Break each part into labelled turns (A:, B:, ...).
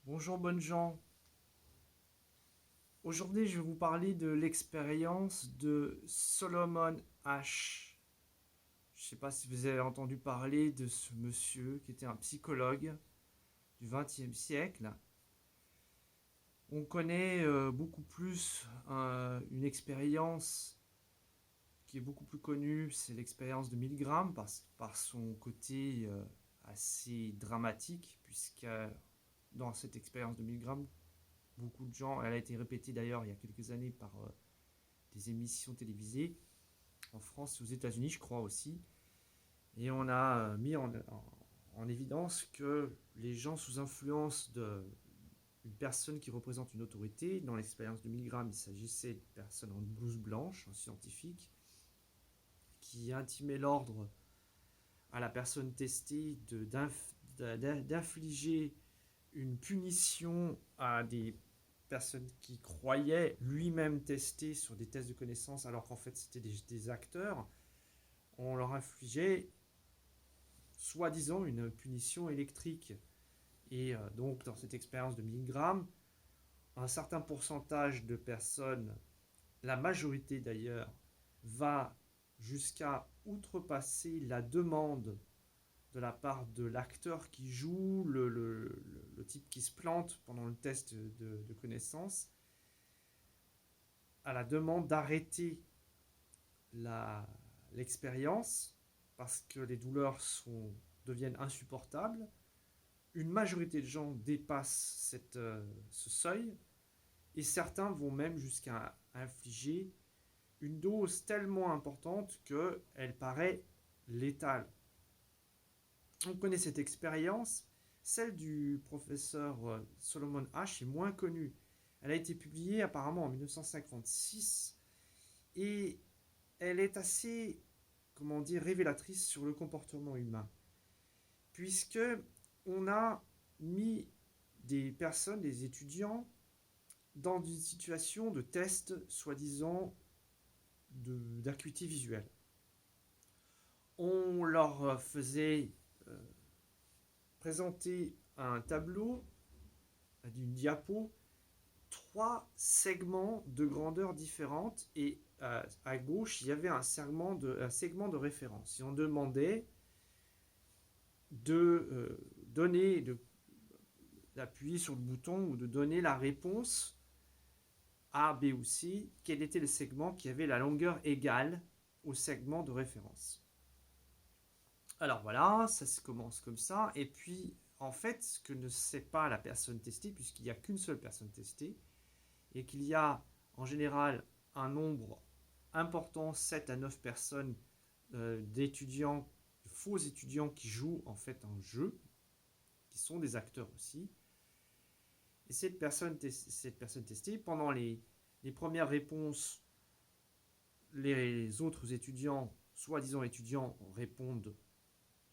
A: Bonjour bonnes gens. Aujourd'hui, je vais vous parler de l'expérience de Solomon Asch. Je ne sais pas si vous avez entendu parler de ce monsieur qui était un psychologue du XXe siècle. On connaît beaucoup plus une expérience qui est beaucoup plus connue, c'est l'expérience de Milgram par son côté assez dramatique, puisque dans cette expérience de Milgram, beaucoup de gens, elle a été répétée d'ailleurs il y a quelques années par des émissions télévisées, en France et aux États-Unis, je crois aussi. Et on a mis en évidence que les gens sous influence d'une personne qui représente une autorité, dans l'expérience de Milgram, il s'agissait d'une personne en blouse blanche, un scientifique, qui intimait l'ordre à la personne testée d'infliger une punition à des personnes qui croyaient lui-même tester sur des tests de connaissances alors qu'en fait c'était des acteurs. On leur infligeait soi-disant une punition électrique. Et donc dans cette expérience de Milgram, un certain pourcentage de personnes, la majorité d'ailleurs, va jusqu'à outrepasser la demande de la part de l'acteur qui joue, le type qui se plante pendant le test de connaissances, à la demande d'arrêter l'expérience parce que les douleurs deviennent insupportables. Une majorité de gens dépassent ce seuil et certains vont même jusqu'à infliger une dose tellement importante qu'elle paraît létale. On connaît cette expérience. Celle du professeur Solomon Asch est moins connue. Elle a été publiée apparemment en 1956 et elle est assez, comment dire, révélatrice sur le comportement humain. Puisque on a mis des personnes, des étudiants, dans une situation de test soi-disant d'acuité visuelle. On leur faisait présenter un tableau d'une diapo, trois segments de grandeur différentes et à gauche il y avait un segment de référence. Et on demandait d'appuyer sur le bouton ou de donner la réponse A, B ou C, quel était le segment qui avait la longueur égale au segment de référence. Alors voilà, ça se commence comme ça. Et puis, en fait, ce que ne sait pas la personne testée, puisqu'il n'y a qu'une seule personne testée, et qu'il y a en général un nombre important, 7 à 9 personnes d'étudiants, de faux étudiants qui jouent en fait un jeu, qui sont des acteurs aussi. Et cette personne testée, pendant les premières réponses, les autres étudiants, soi-disant étudiants, répondent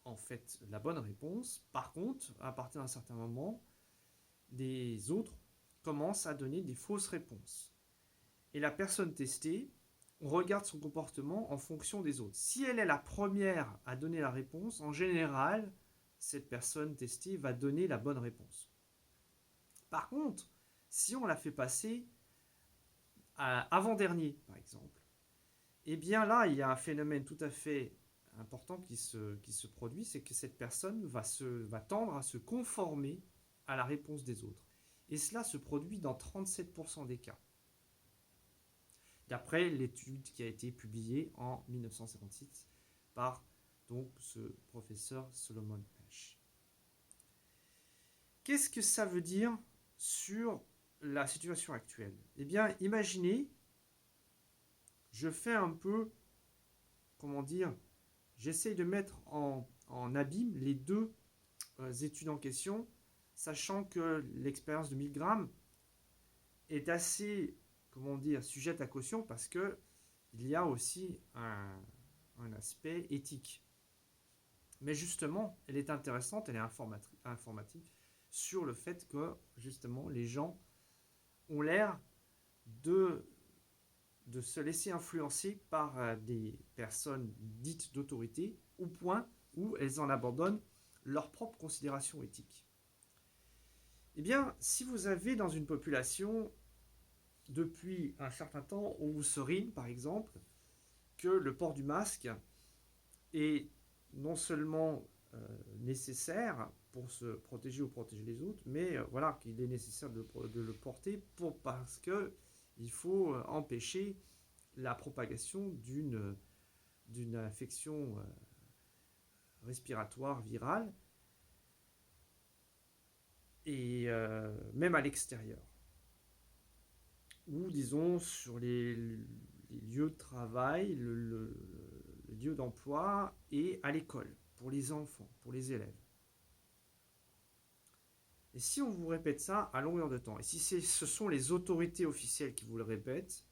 A: en fait la bonne réponse. Par contre, à partir d'un certain moment, des autres commencent à donner des fausses réponses. Et la personne testée, on regarde son comportement en fonction des autres. Si elle est la première à donner la réponse, en général, cette personne testée va donner la bonne réponse. Par contre, si on la fait passer à avant-dernier, par exemple, eh bien là, il y a un phénomène tout à fait important qui se produit, c'est que cette personne va tendre à se conformer à la réponse des autres. Et cela se produit dans 37% des cas, d'après l'étude qui a été publiée en 1956 par donc ce professeur Solomon Asch. Qu'est-ce que ça veut dire sur la situation actuelle? Eh bien, imaginez, je fais un peu, comment dire, j'essaye de mettre en abîme les deux études en question, sachant que l'expérience de Milgram est assez, comment dire, sujette à caution parce que il y a aussi un aspect éthique. Mais justement, elle est intéressante, elle est informative sur le fait que justement les gens ont l'air de se laisser influencer par des personnes dites d'autorité au point où elles en abandonnent leurs propres considérations éthiques. Eh bien, si vous avez dans une population, depuis un certain temps, on vous serine, par exemple, que le port du masque est non seulement nécessaire pour se protéger ou protéger les autres, mais voilà, qu'il est nécessaire de le porter parce que il faut empêcher la propagation d'une infection respiratoire virale, et même à l'extérieur, ou disons sur les lieux de travail, le lieu d'emploi et à l'école, pour les enfants, pour les élèves. Et si on vous répète ça à longueur de temps, et si ce sont les autorités officielles qui vous le répètent,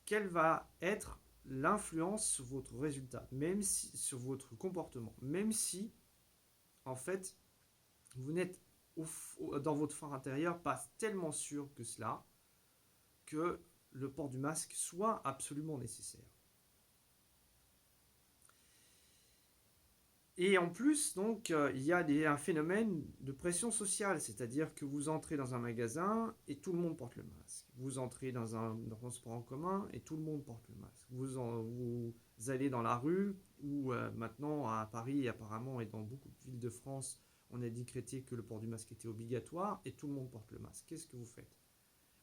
A: quelle va être l'influence sur votre résultat, même si, sur votre comportement, même si, en fait, vous n'êtes dans votre fort intérieur pas tellement sûr que cela, que le port du masque soit absolument nécessaire. Et en plus, donc, il y a un phénomène de pression sociale, c'est-à-dire que vous entrez dans un magasin et tout le monde porte le masque. Vous entrez dans un transport en commun et tout le monde porte le masque. Vous allez dans la rue, où maintenant à Paris apparemment et dans beaucoup de villes de France, on a décrété que le port du masque était obligatoire et tout le monde porte le masque. Qu'est-ce que vous faites?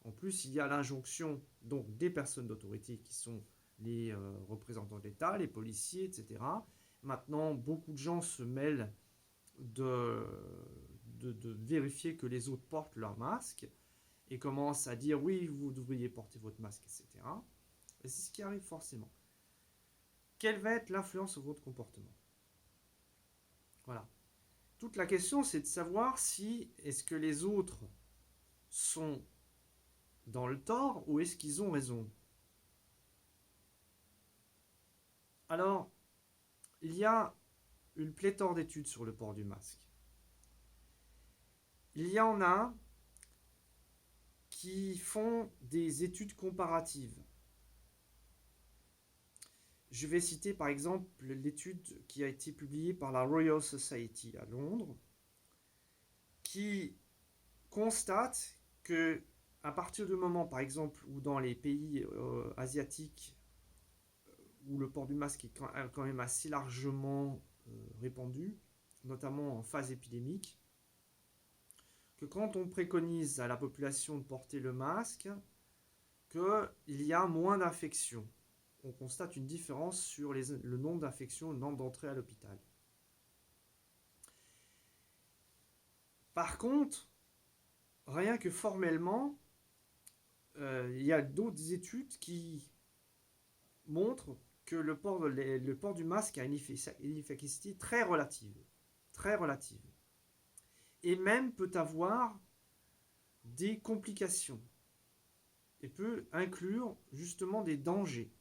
A: En plus, il y a l'injonction donc des personnes d'autorité qui sont les représentants de l'État, les policiers, etc. Maintenant, beaucoup de gens se mêlent de vérifier que les autres portent leur masque et commencent à dire oui, vous devriez porter votre masque, etc. Et c'est ce qui arrive forcément. Quelle va être l'influence sur votre comportement? Voilà. Toute la question, c'est de savoir si est-ce que les autres sont dans le tort ou est-ce qu'ils ont raison? Alors, il y a une pléthore d'études sur le port du masque. Il y en a qui font des études comparatives. Je vais citer par exemple l'étude qui a été publiée par la Royal Society à Londres, qui constate que à partir du moment, par exemple, où dans les pays asiatiques, où le port du masque est quand même assez largement répandu, notamment en phase épidémique, que quand on préconise à la population de porter le masque, qu'il y a moins d'infections. On constate une différence sur le nombre d'infections, le nombre d'entrées à l'hôpital. Par contre, rien que formellement, il y a d'autres études qui montrent que le port du masque a une efficacité très relative. Très relative. Et même peut avoir des complications. Et peut inclure justement des dangers.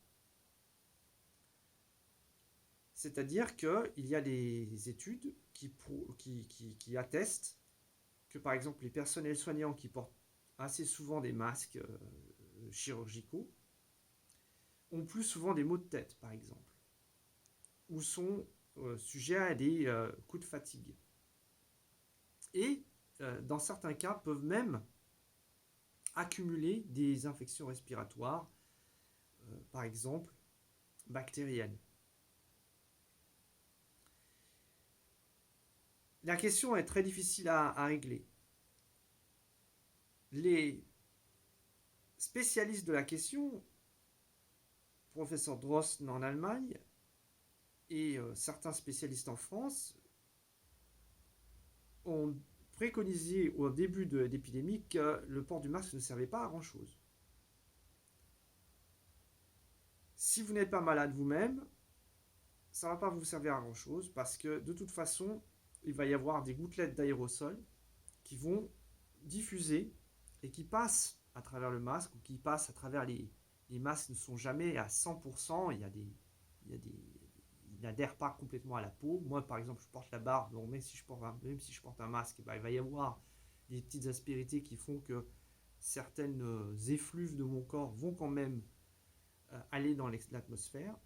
A: C'est-à-dire qu'il y a des études qui attestent que par exemple les personnels soignants qui portent assez souvent des masques chirurgicaux ont plus souvent des maux de tête par exemple, ou sont sujets à des coups de fatigue. Et dans certains cas peuvent même accumuler des infections respiratoires, par exemple bactériennes. La question est très difficile à régler. Les spécialistes de la question, professeur Drosten en Allemagne et certains spécialistes en France, ont préconisé au début de l'épidémie que le port du masque ne servait pas à grand chose. Si vous n'êtes pas malade vous-même, ça ne va pas vous servir à grand chose parce que de toute façon, il va y avoir des gouttelettes d'aérosol qui vont diffuser et qui passent à travers le masque ou qui passent à travers les masques ne sont jamais à 100%, il n'adhèrent pas complètement à la peau. Moi par exemple je porte la barbe, donc même si je porte un masque, il va y avoir des petites aspérités qui font que certaines effluves de mon corps vont quand même aller dans l'atmosphère.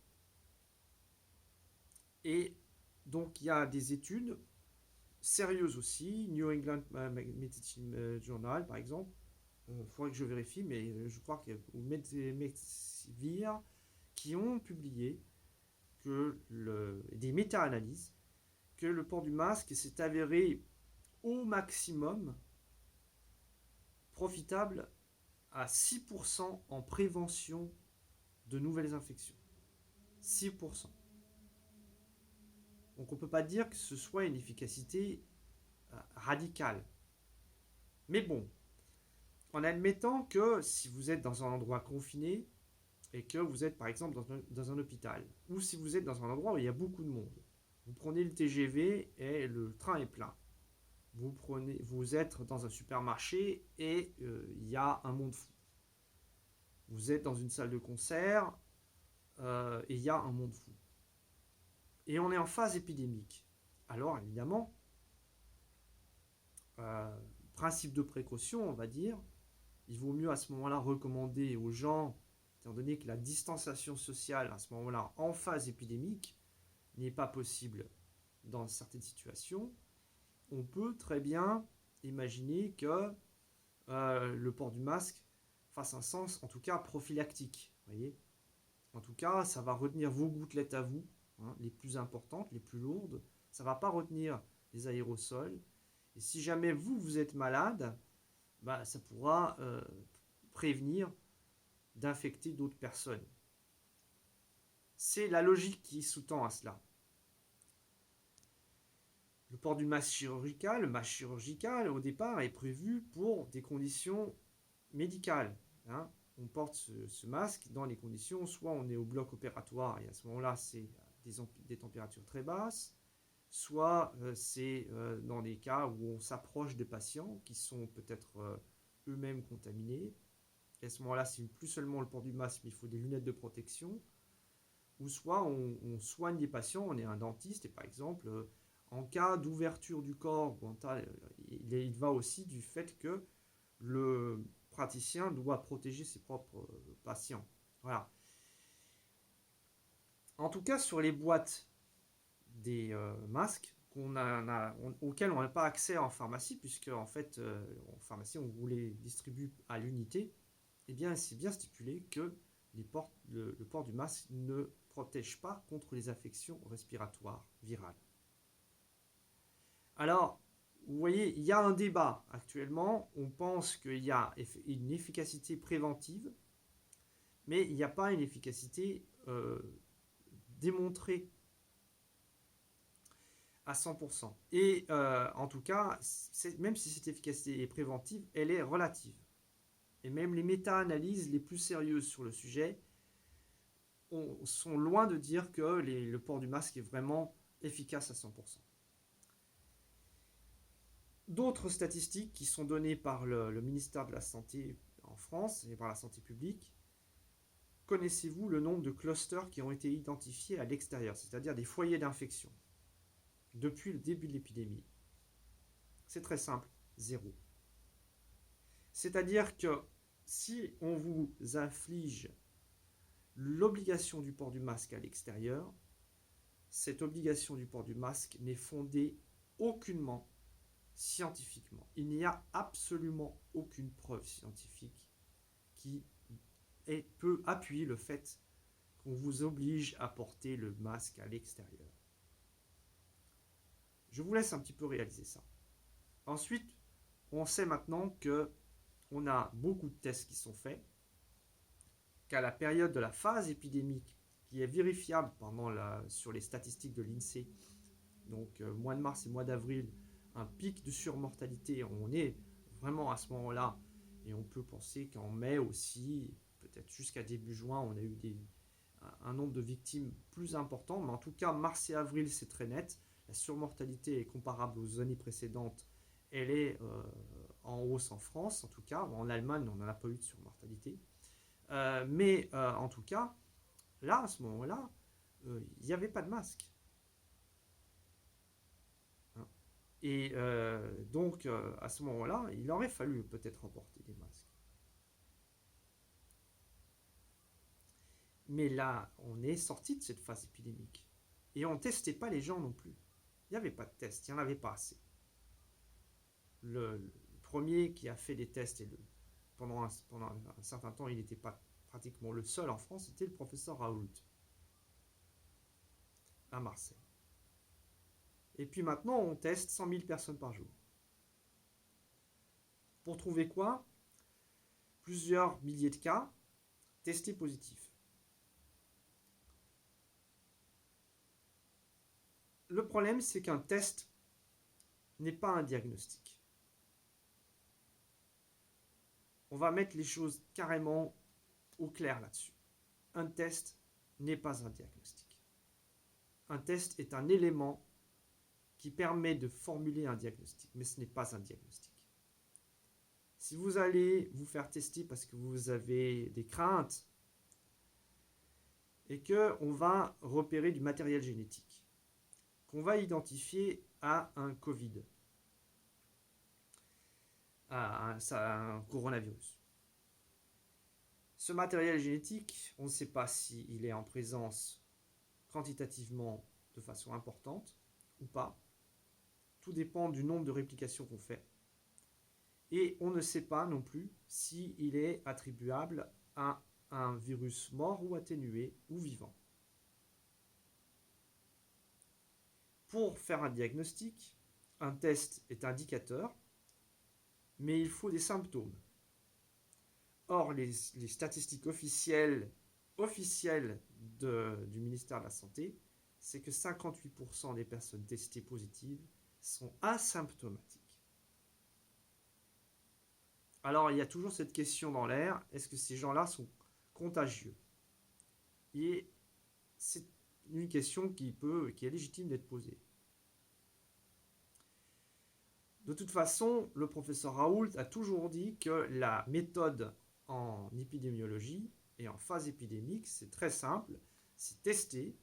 A: Et donc il y a des études sérieuses aussi, New England Medicine Journal par exemple, il faudrait que je vérifie, mais je crois qu'il y a ou Medivir qui ont publié des méta-analyses que le port du masque s'est avéré au maximum profitable à 6% en prévention de nouvelles infections. 6%. Donc on ne peut pas dire que ce soit une efficacité radicale. Mais bon, en admettant que si vous êtes dans un endroit confiné et que vous êtes par exemple dans un hôpital, ou si vous êtes dans un endroit où il y a beaucoup de monde, vous prenez le TGV et le train est plein. Vous êtes dans un supermarché et il y a un monde fou. Vous êtes dans une salle de concert et il y a un monde fou. Et on est en phase épidémique. Alors évidemment, principe de précaution, on va dire, il vaut mieux à ce moment-là recommander aux gens, étant donné que la distanciation sociale à ce moment-là en phase épidémique n'est pas possible dans certaines situations, on peut très bien imaginer que le port du masque fasse un sens, en tout cas prophylactique. Voyez, en tout cas, ça va retenir vos gouttelettes à vous, hein, les plus importantes, les plus lourdes. Ça ne va pas retenir les aérosols. Et si jamais vous êtes malade, bah, ça pourra prévenir d'infecter d'autres personnes. C'est la logique qui sous-tend à cela. Le port du masque chirurgical, au départ, est prévu pour des conditions médicales. Hein. On porte ce masque dans les conditions, soit on est au bloc opératoire, et à ce moment-là, c'est des températures très basses, soit c'est dans des cas où on s'approche de patients qui sont peut-être eux-mêmes contaminés. Et à ce moment-là, c'est plus seulement le port du masque, mais il faut des lunettes de protection. Ou soit on soigne des patients, on est un dentiste, et par exemple, en cas d'ouverture du corps, il va aussi du fait que le praticien doit protéger ses propres patients. Voilà. En tout cas, sur les boîtes des masques auxquels on n'a pas accès en pharmacie, puisque en fait, en pharmacie, on vous les distribue à l'unité, eh bien, c'est bien stipulé que le port du masque ne protège pas contre les infections respiratoires virales. Alors, vous voyez, il y a un débat actuellement. On pense qu'il y a une efficacité préventive, mais il n'y a pas une efficacité démontrée à 100%. Et en tout cas, même si cette efficacité est préventive, elle est relative. Et même les méta-analyses les plus sérieuses sur le sujet sont loin de dire que le port du masque est vraiment efficace à 100%. D'autres statistiques qui sont données par le ministère de la Santé en France et par la santé publique, connaissez-vous le nombre de clusters qui ont été identifiés à l'extérieur, c'est-à-dire des foyers d'infection, depuis le début de l'épidémie? C'est très simple, 0. C'est-à-dire que si on vous inflige l'obligation du port du masque à l'extérieur, cette obligation du port du masque n'est fondée aucunement scientifiquement. Il n'y a absolument aucune preuve scientifique qui peut appuyer le fait qu'on vous oblige à porter le masque à l'extérieur. Je vous laisse un petit peu réaliser ça. Ensuite, on sait maintenant que on a beaucoup de tests qui sont faits, qu'à la période de la phase épidémique, qui est vérifiable sur les statistiques de l'INSEE, donc mois de mars et mois d'avril, un pic de surmortalité, on est vraiment à ce moment-là, et on peut penser qu'en mai aussi, peut-être jusqu'à début juin, on a eu un nombre de victimes plus important, mais en tout cas, mars et avril, c'est très net. La surmortalité est comparable aux années précédentes, elle est en hausse en France, en tout cas. En Allemagne, on n'en a pas eu de surmortalité. Mais en tout cas, là, à ce moment-là, il n'y avait pas de masque. Et donc, à ce moment-là, il aurait fallu peut-être emporter des masques. Mais là, on est sorti de cette phase épidémique. Et on ne testait pas les gens non plus. Il n'y avait pas de tests, il n'y en avait pas assez. le premier qui a fait des tests, et pendant un certain temps, il n'était pas pratiquement le seul en France, c'était le professeur Raoult à Marseille. Et puis maintenant, on teste 100 000 personnes par jour. Pour trouver quoi? Plusieurs milliers de cas testés positifs. Le problème, c'est qu'un test n'est pas un diagnostic. On va mettre les choses carrément au clair là-dessus. Un test n'est pas un diagnostic. Un test est un élément qui permet de formuler un diagnostic, mais ce n'est pas un diagnostic. Si vous allez vous faire tester parce que vous avez des craintes et qu'on va repérer du matériel génétique, qu'on va identifier à un Covid, à un coronavirus. Ce matériel génétique, on ne sait pas s'il est en présence quantitativement de façon importante ou pas. Tout dépend du nombre de réplications qu'on fait. Et on ne sait pas non plus s'il est attribuable à un virus mort ou atténué ou vivant. Pour faire un diagnostic, un test est indicateur, mais il faut des symptômes. Or, les statistiques officielles du ministère de la Santé, c'est que 58% des personnes testées positives sont asymptomatiques. Alors, il y a toujours cette question dans l'air, est-ce que ces gens-là sont contagieux? Et c'est une question qui est légitime d'être posée. De toute façon, le professeur Raoult a toujours dit que la méthode en épidémiologie et en phase épidémique, c'est très simple, c'est tester,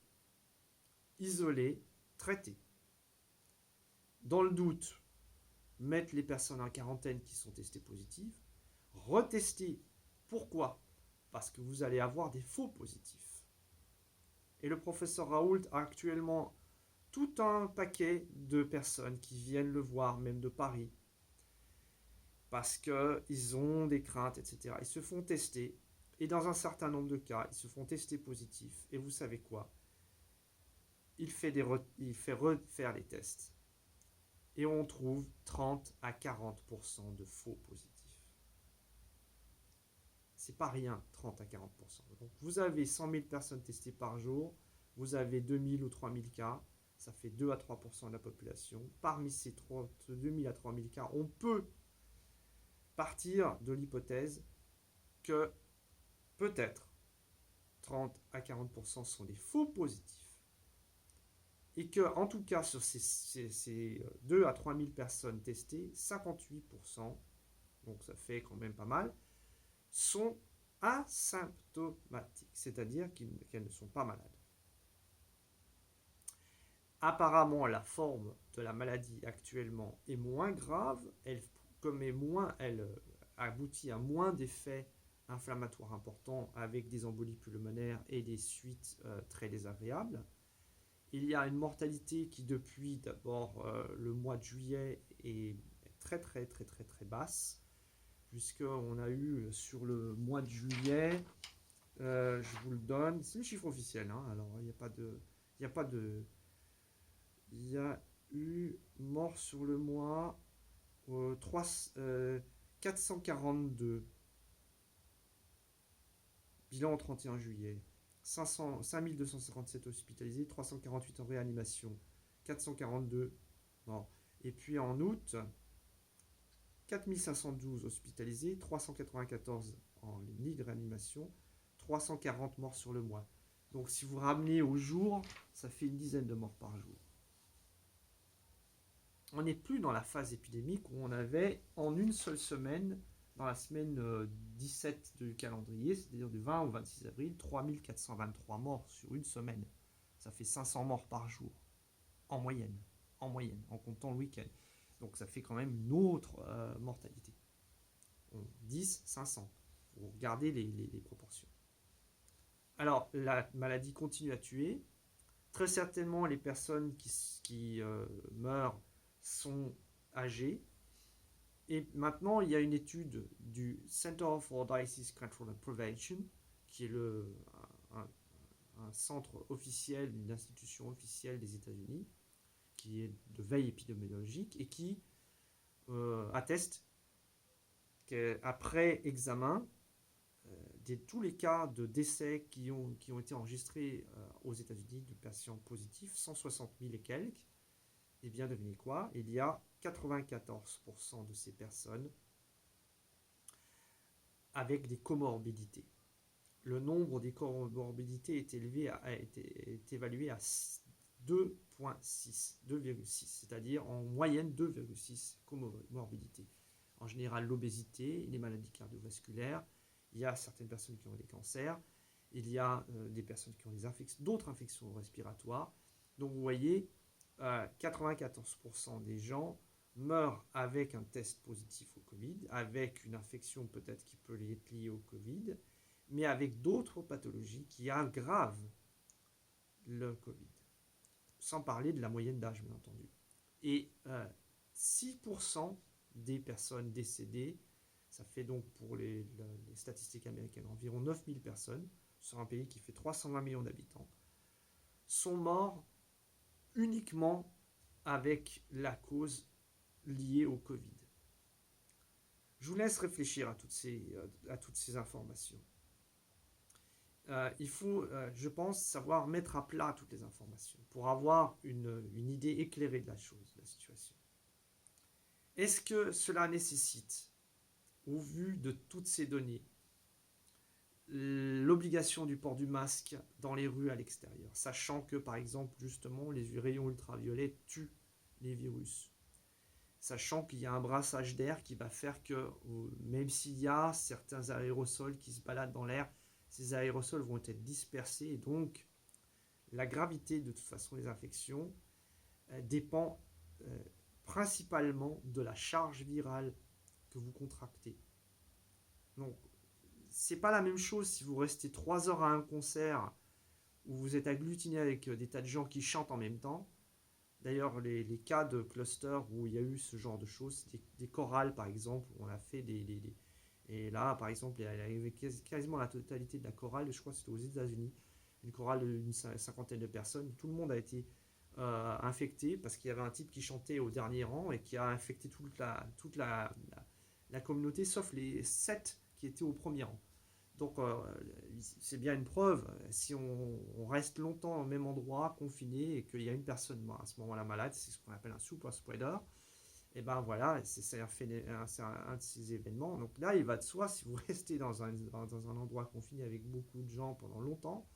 A: isoler, traiter. Dans le doute, mettre les personnes en quarantaine qui sont testées positives, retester. Pourquoi? Parce que vous allez avoir des faux positifs. Et le professeur Raoult a actuellement tout un paquet de personnes qui viennent le voir, même de Paris, parce qu'ils ont des craintes, etc. Ils se font tester, et dans un certain nombre de cas, ils se font tester positifs. Et vous savez quoi? Il fait refaire les tests. Et on trouve 30 à 40% de faux positifs. C'est pas rien, 30 à 40%. Donc vous avez 100 000 personnes testées par jour, vous avez 2000 ou 3000 cas, ça fait 2 à 3% de la population. Parmi ces 2000 à 3000 cas, on peut partir de l'hypothèse que peut-être 30 à 40% sont des faux positifs. Et que, en tout cas, sur ces 2 à 3000 personnes testées, 58%, donc ça fait quand même pas mal, sont asymptomatiques, c'est-à-dire qu'elles ne sont pas malades. Apparemment, la forme de la maladie actuellement est moins grave, elle aboutit à moins d'effets inflammatoires importants avec des embolies pulmonaires et des suites très désagréables. Il y a une mortalité qui, depuis d'abord le mois de juillet, est très très très très très basse, puisqu'on a eu sur le mois de juillet, je vous le donne, c'est le chiffre officiel, hein, alors il y a eu mort sur le mois 442, bilan au 31 juillet, 5257 hospitalisés, 348 en réanimation, 442 morts. Et puis en août, 4512 hospitalisés, 394 en lit de réanimation, 340 morts sur le mois. Donc si vous ramenez au jour, ça fait une dizaine de morts par jour. On n'est plus dans la phase épidémique où on avait en une seule semaine, dans la semaine 17 du calendrier, c'est-à-dire du 20 au 26 avril, 3423 morts sur une semaine. Ça fait 500 morts par jour, en moyenne, en comptant le week-end. Donc ça fait quand même une autre mortalité. 10, 500. Vous regardez les proportions. Alors, la maladie continue à tuer. Très certainement, les personnes qui meurent sont âgées. Et maintenant, il y a une étude du Center for Disease Control and Prevention, qui est un, un centre officiel, une institution officielle des États-Unis, qui est de veille épidémiologique et qui atteste qu'après examen, tous les cas de décès qui ont été enregistrés aux États-Unis de patients positifs, 160 000 et quelques, et bien devinez quoi, il y a 94% de ces personnes avec des comorbidités. Le nombre des comorbidités est évalué à 2,6, c'est-à-dire en moyenne 2,6 comorbidités. En général, l'obésité, les maladies cardiovasculaires, il y a certaines personnes qui ont des cancers, il y a des personnes qui ont d'autres infections respiratoires. Donc vous voyez, 94% des gens meurent avec un test positif au Covid, avec une infection peut-être qui peut être liée au Covid, mais avec d'autres pathologies qui aggravent le Covid. Sans parler de la moyenne d'âge, bien entendu. Et 6% des personnes décédées, ça fait donc pour les statistiques américaines environ 9000 personnes, sur un pays qui fait 320 millions d'habitants, sont morts uniquement avec la cause liée au Covid. Je vous laisse réfléchir à toutes ces informations. Il faut, je pense, savoir mettre à plat toutes les informations pour avoir une idée éclairée de la chose, de la situation. Est-ce que cela nécessite, au vu de toutes ces données, l'obligation du port du masque dans les rues à l'extérieur, sachant que, par exemple, justement, les rayons ultraviolets tuent les virus, sachant qu'il y a un brassage d'air qui va faire que, même s'il y a certains aérosols qui se baladent dans l'air, ces aérosols vont être dispersés et donc la gravité de toute façon des infections dépend principalement de la charge virale que vous contractez. Donc c'est pas la même chose si vous restez 3 heures à un concert où vous êtes agglutiné avec des tas de gens qui chantent en même temps. D'ailleurs, les cas de cluster où il y a eu ce genre de choses, des chorales par exemple, où on a fait et là, par exemple, il y avait quasiment la totalité de la chorale, je crois que c'était aux États-Unis, une chorale d'une cinquantaine de personnes. Tout le monde a été infecté parce qu'il y avait un type qui chantait au dernier rang et qui a infecté toute la communauté, sauf les 7 qui étaient au premier rang. Donc, c'est bien une preuve. Si on reste longtemps au même endroit, confiné, et qu'il y a une personne à ce moment-là malade, c'est ce qu'on appelle un super spreader. Et ben voilà, c'est un de ces événements. Donc là, il va de soi, si vous restez dans un endroit confiné avec beaucoup de gens pendant longtemps,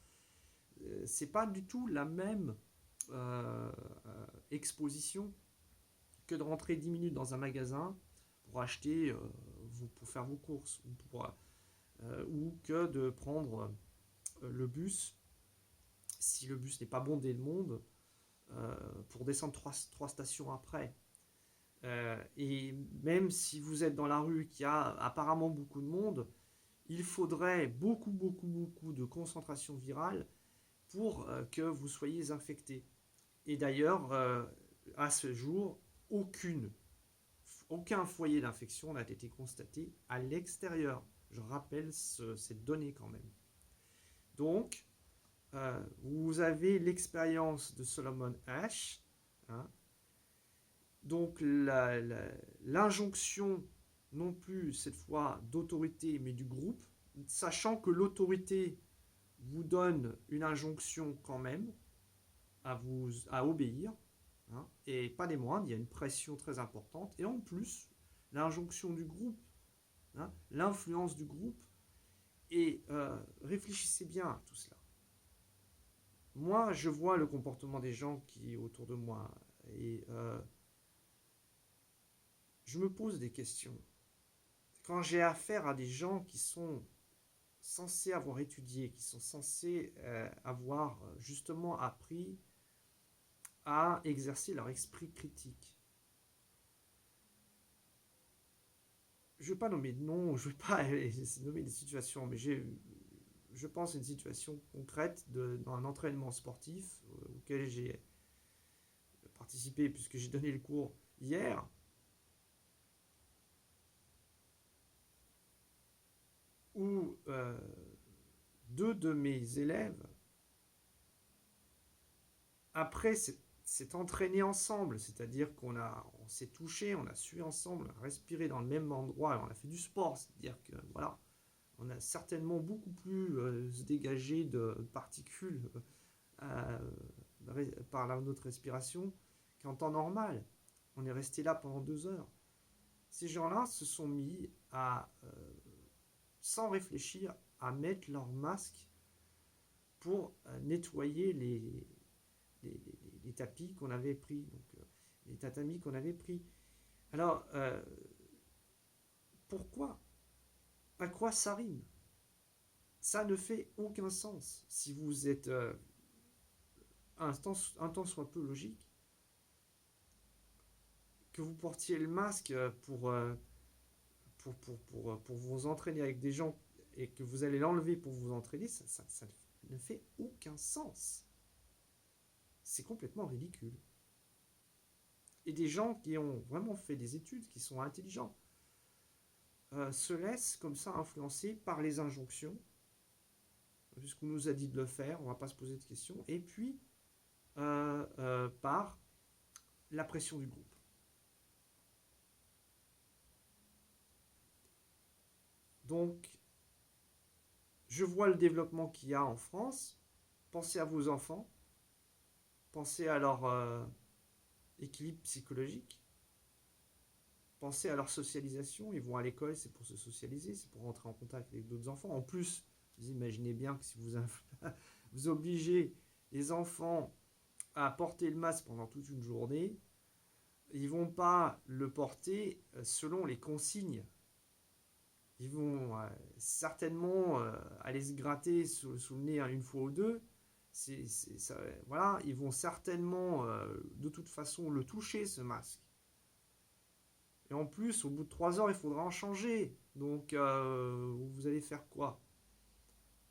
A: c'est pas du tout la même exposition que de rentrer 10 minutes dans un magasin pour acheter, pour faire vos courses, ou que de prendre le bus, si le bus n'est pas bondé de monde, pour descendre trois stations après. Et même si vous êtes dans la rue qui a apparemment beaucoup de monde, il faudrait beaucoup de concentration virale pour que vous soyez infecté. Et d'ailleurs, à ce jour, aucun foyer d'infection n'a été constaté à l'extérieur. Je rappelle cette donnée quand même. Donc, vous avez l'expérience de Solomon Asch, hein. Donc l'injonction, non plus cette fois d'autorité, mais du groupe, sachant que l'autorité vous donne une injonction quand même à obéir, hein, et pas des moindres, il y a une pression très importante, et en plus, l'injonction du groupe, hein, l'influence du groupe, et réfléchissez bien à tout cela. Moi, je vois le comportement des gens qui autour de moi, et je me pose des questions. Quand j'ai affaire à des gens qui sont censés avoir étudié, qui sont censés avoir justement appris à exercer leur esprit critique. Je ne vais pas nommer de nom, je ne vais pas nommer des situations, mais je pense à une situation concrète dans un entraînement sportif auquel j'ai participé puisque j'ai donné le cours hier. où deux de mes élèves, après s'est entraîné ensemble, c'est-à-dire on s'est touché, on a sué ensemble, on a respiré dans le même endroit, on a fait du sport, c'est-à-dire que voilà, on a certainement beaucoup plus se dégagé de particules par notre respiration qu'en temps normal. On est resté là pendant 2 heures. Ces gens-là se sont mis à, sans réfléchir, à mettre leur masque pour nettoyer les, les tapis qu'on avait pris, donc les tatamis qu'on avait pris. Alors, pourquoi? À quoi ça rime? Ça ne fait aucun sens. Si vous êtes un temps soit peu logique, que vous portiez le masque pour vous entraîner avec des gens et que vous allez l'enlever pour vous entraîner, ça ne fait aucun sens. C'est complètement ridicule. Et des gens qui ont vraiment fait des études, qui sont intelligents, se laissent comme ça influencer par les injonctions, puisqu'on nous a dit de le faire, on ne va pas se poser de questions, et puis par la pression du groupe. Donc, je vois le développement qu'il y a en France. Pensez à vos enfants, pensez à leur équilibre psychologique, pensez à leur socialisation. Ils vont à l'école, c'est pour se socialiser, c'est pour rentrer en contact avec d'autres enfants. En plus, vous imaginez bien que si vous obligez les enfants à porter le masque pendant toute une journée, ils ne vont pas le porter selon les consignes. Ils vont certainement aller se gratter sous le nez une fois ou deux. Voilà, ils vont certainement de toute façon le toucher, ce masque. Et en plus, au bout de 3 heures, il faudra en changer. Donc, vous allez faire quoi?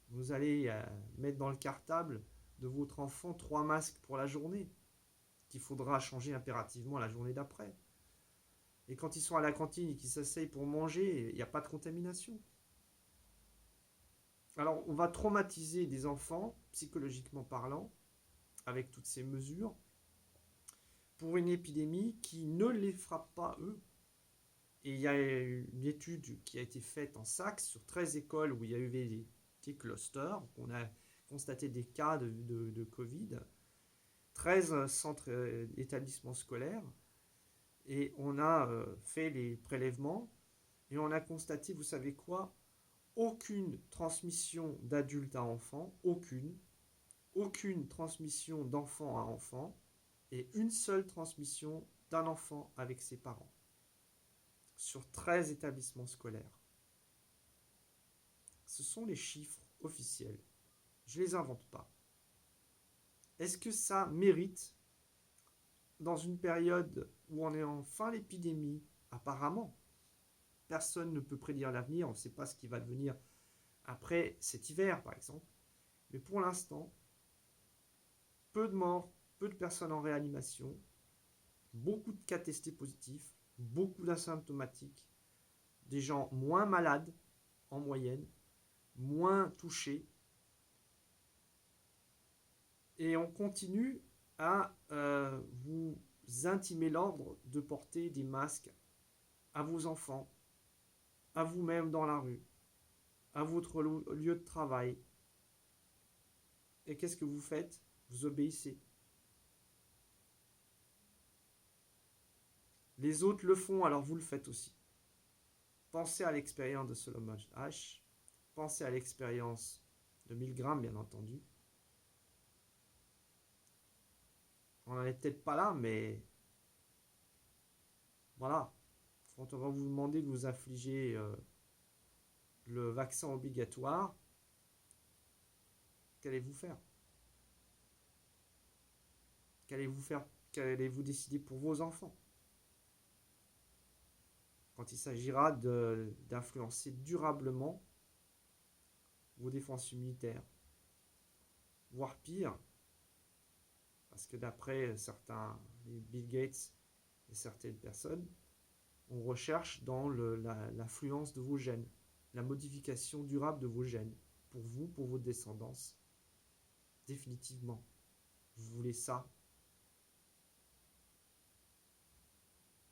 A: Vous allez mettre dans le cartable de votre enfant 3 masques pour la journée, qu'il faudra changer impérativement la journée d'après. Et quand ils sont à la cantine et qu'ils s'asseyent pour manger, il n'y a pas de contamination. Alors, on va traumatiser des enfants, psychologiquement parlant, avec toutes ces mesures, pour une épidémie qui ne les frappe pas eux. Et il y a une étude qui a été faite en Saxe sur 13 écoles où il y a eu des clusters, on a constaté des cas de Covid, 13 centres d'établissements scolaires, et on a fait les prélèvements, et on a constaté, vous savez quoi? Aucune transmission d'adulte à enfant, aucune transmission d'enfant à enfant, et une seule transmission d'un enfant avec ses parents, sur 13 établissements scolaires. Ce sont les chiffres officiels. Je ne les invente pas. Est-ce que ça mérite, dans une période où on est en fin d'épidémie, apparemment, personne ne peut prédire l'avenir, on ne sait pas ce qui va devenir après cet hiver, par exemple, mais pour l'instant, peu de morts, peu de personnes en réanimation, beaucoup de cas testés positifs, beaucoup d'asymptomatiques, des gens moins malades en moyenne, moins touchés, et on continue à vous intimer l'ordre de porter des masques à vos enfants, à vous-même dans la rue, à votre lieu de travail. Et qu'est-ce que vous faites? Vous obéissez. Les autres le font, alors vous le faites aussi. Pensez à l'expérience de Solomon H. Pensez à l'expérience de Milgram, bien entendu. On n'en est peut-être pas là, mais voilà. Quand on va vous demander de vous infliger le vaccin obligatoire, qu'allez-vous faire? Qu'allez-vous faire? Qu'allez-vous décider pour vos enfants? Quand il s'agira d'influencer durablement vos défenses immunitaires, voire pire, parce que d'après certains, les Bill Gates et certaines personnes, on recherche dans l'influence de vos gènes. la modification durable de vos gènes, pour vous, pour votre descendance. Définitivement. Vous voulez ça?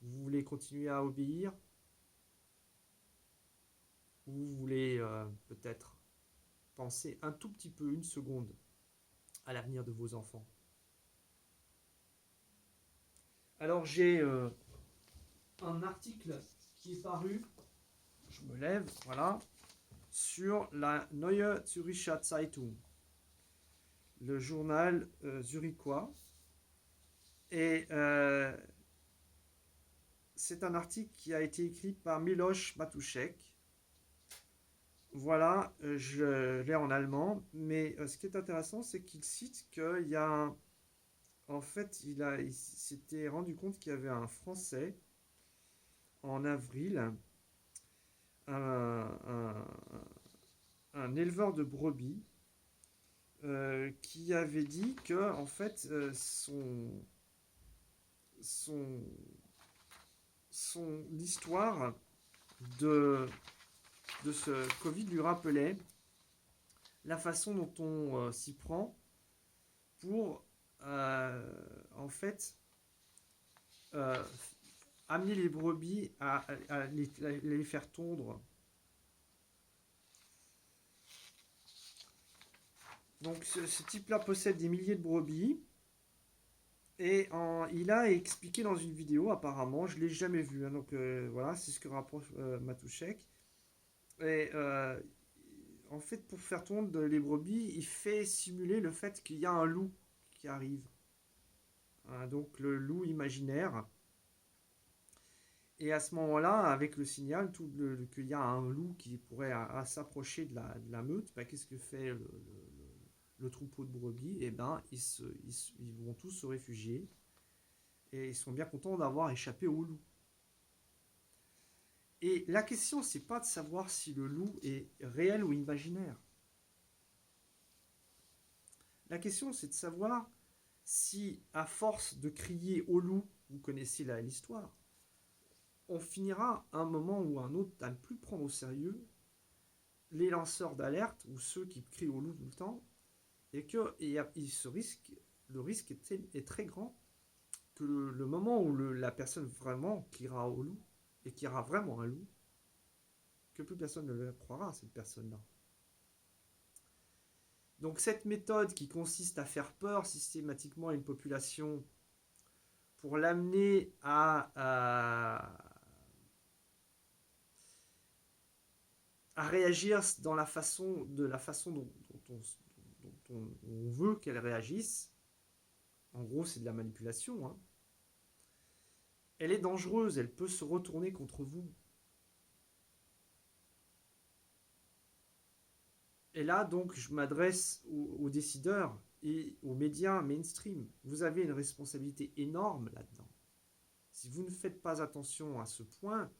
A: Vous voulez continuer à obéir? Ou vous voulez peut-être penser un tout petit peu, une seconde, à l'avenir de vos enfants? Alors j'ai un article qui est paru, je me lève, voilà, sur la Neue Zürcher Zeitung, le journal zurichois. Et c'est un article qui a été écrit par Miloš Matušek. Voilà, je l'ai en allemand, mais ce qui est intéressant, c'est qu'il cite qu'il y a en fait, il s'était rendu compte qu'il y avait un Français en avril, un, un- un éleveur de brebis, qui avait dit que en fait son, son histoire de, de ce Covid lui rappelait la façon dont on s'y prend pour en fait euh, amener les brebis à les faire tondre. Donc ce type-là possède des milliers de brebis et il a expliqué dans une vidéo apparemment, je ne l'ai jamais vu, hein, donc voilà, c'est ce que rapproche Matušek. Et en fait, pour faire tondre les brebis, il fait simuler le fait qu'il y a un loup qui arrive. Hein, donc le loup imaginaire. Et à ce moment-là, avec le signal qu'il y a un loup qui pourrait s'approcher de la meute, bah, qu'est-ce que fait le troupeau de brebis? Eh ben, ils vont tous se réfugier et ils sont bien contents d'avoir échappé au loup. Et la question, c'est pas de savoir si le loup est réel ou imaginaire. La question, c'est de savoir si, à force de crier au loup, vous connaissez l'histoire, on finira un moment ou un autre à ne plus prendre au sérieux les lanceurs d'alerte ou ceux qui crient au loup tout le temps, et que le risque est très grand que le moment où la personne vraiment criera au loup et qu'il y aura vraiment un loup, que plus personne ne le croira à cette personne-là. Donc cette méthode qui consiste à faire peur systématiquement à une population pour l'amener à réagir dans la façon dont on veut qu'elle réagisse, en gros c'est de la manipulation, hein. Elle est dangereuse, elle peut se retourner contre vous. Et là, donc, je m'adresse aux décideurs et aux médias mainstream. Vous avez une responsabilité énorme là-dedans. Si vous ne faites pas attention à ce point,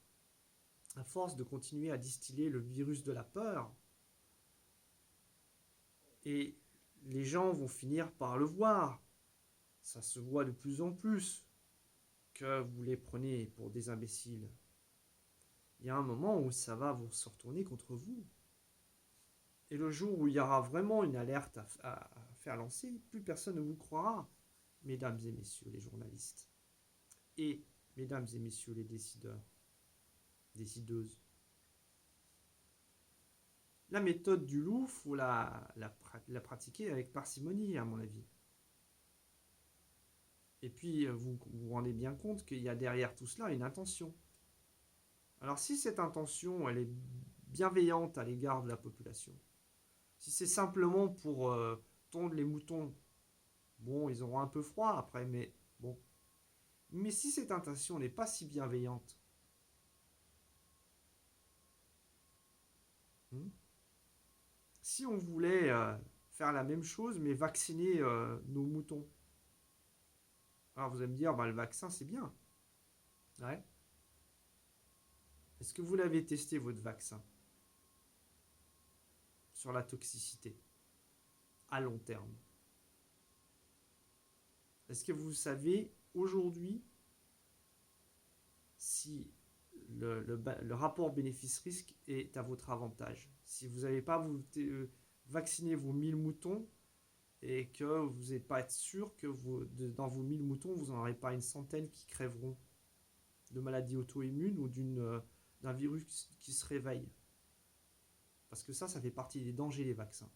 A: à force de continuer à distiller le virus de la peur, et les gens vont finir par le voir, ça se voit de plus en plus, que vous les prenez pour des imbéciles. Il y a un moment où ça va vous se retourner contre vous. Et le jour où il y aura vraiment une alerte à faire lancer, plus personne ne vous croira, mesdames et messieurs les journalistes. Et mesdames et messieurs les décideurs, décideuses. La méthode du loup, il faut la pratiquer avec parcimonie, à mon avis. Et puis, vous vous rendez bien compte qu'il y a derrière tout cela une intention. Alors, si cette intention, elle est bienveillante à l'égard de la population, si c'est simplement pour tondre les moutons, bon, ils auront un peu froid après, mais bon. Mais si cette intention n'est pas si bienveillante, hmm, si on voulait faire la même chose, mais vacciner nos moutons, alors vous allez me dire, bah, le vaccin c'est bien. Ouais. Est-ce que vous l'avez testé votre vaccin sur la toxicité à long terme? Est-ce que vous savez aujourd'hui si le rapport bénéfice-risque est à votre avantage. Si vous n'avez pas vacciné vos 1000 moutons et que vous n'êtes pas sûr que dans vos 1000 moutons, vous n'en aurez pas une centaine qui crèveront de maladies auto-immunes ou d'un virus qui se réveille. Parce que ça fait partie des dangers des vaccins.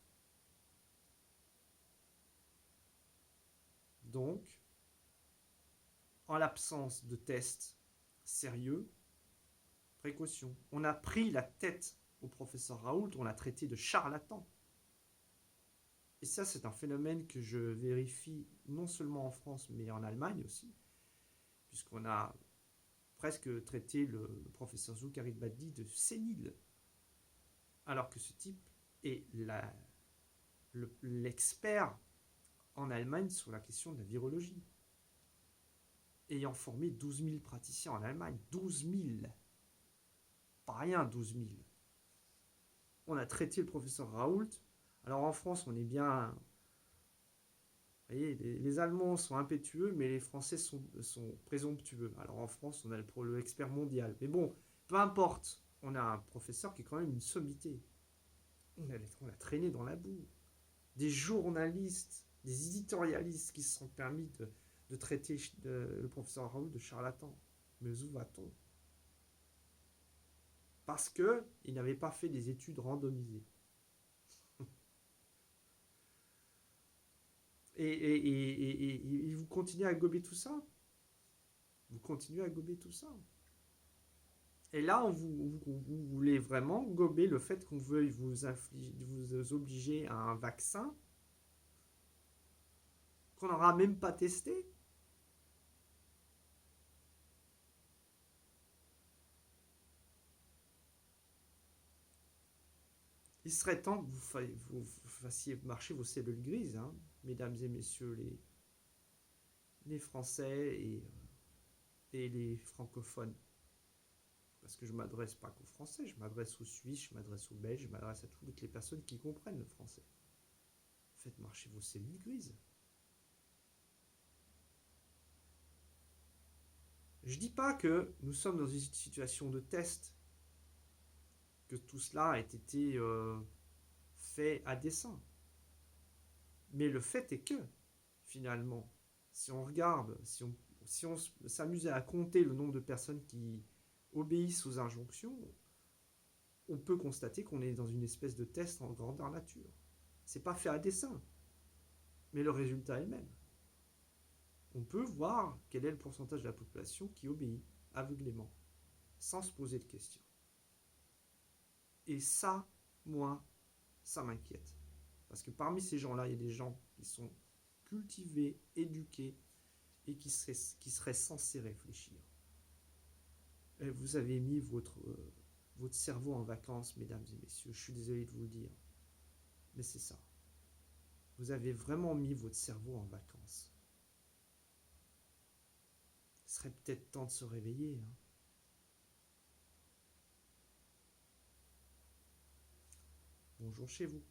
A: Donc, en l'absence de tests sérieux, précaution. On a pris la tête au professeur Raoult, on l'a traité de charlatan. Et ça, c'est un phénomène que je vérifie non seulement en France, mais en Allemagne aussi, puisqu'on a presque traité le professeur Zoukharit Badi de sénile, alors que ce type est l'expert en Allemagne sur la question de la virologie, ayant formé 12 000 praticiens en Allemagne. 12 000, pas rien, 12 000. On a traité le professeur Raoult. Alors en France, on est bien... Vous voyez, les Allemands sont impétueux, mais les Français sont présomptueux. Alors en France, on a le expert mondial. Mais bon, peu importe, on a un professeur qui est quand même une sommité. On l'a traîné dans la boue. Des journalistes, des éditorialistes qui se sont permis de traiter le professeur Raoult de charlatan. Mais où va-t-on? Parce qu'il n'avait pas fait des études randomisées. Et vous continuez à gober tout ça. Vous continuez à gober tout ça. Et là, vous voulez vraiment gober le fait qu'on veuille vous obliger à un vaccin qu'on n'aura même pas testé. Il serait temps que vous fassiez marcher vos cellules grises, hein, mesdames et messieurs les Français et les francophones. Parce que je ne m'adresse pas qu'aux Français, je m'adresse aux Suisses, je m'adresse aux Belges, je m'adresse à toutes les personnes qui comprennent le français. Faites marcher vos cellules grises. Je ne dis pas que nous sommes dans une situation de test, que tout cela ait été fait à dessein. Mais le fait est que, finalement, si on regarde, si on s'amusait à compter le nombre de personnes qui obéissent aux injonctions, on peut constater qu'on est dans une espèce de test en grandeur nature. C'est pas fait à dessein, mais le résultat est le même. On peut voir quel est le pourcentage de la population qui obéit aveuglément, sans se poser de questions. Et ça, moi, ça m'inquiète. Parce que parmi ces gens-là, il y a des gens qui sont cultivés, éduqués, et qui seraient censés réfléchir. Et vous avez mis votre cerveau en vacances, mesdames et messieurs. Je suis désolé de vous le dire. Mais c'est ça. Vous avez vraiment mis votre cerveau en vacances. Il serait peut-être temps de se réveiller. Hein. Bonjour chez vous.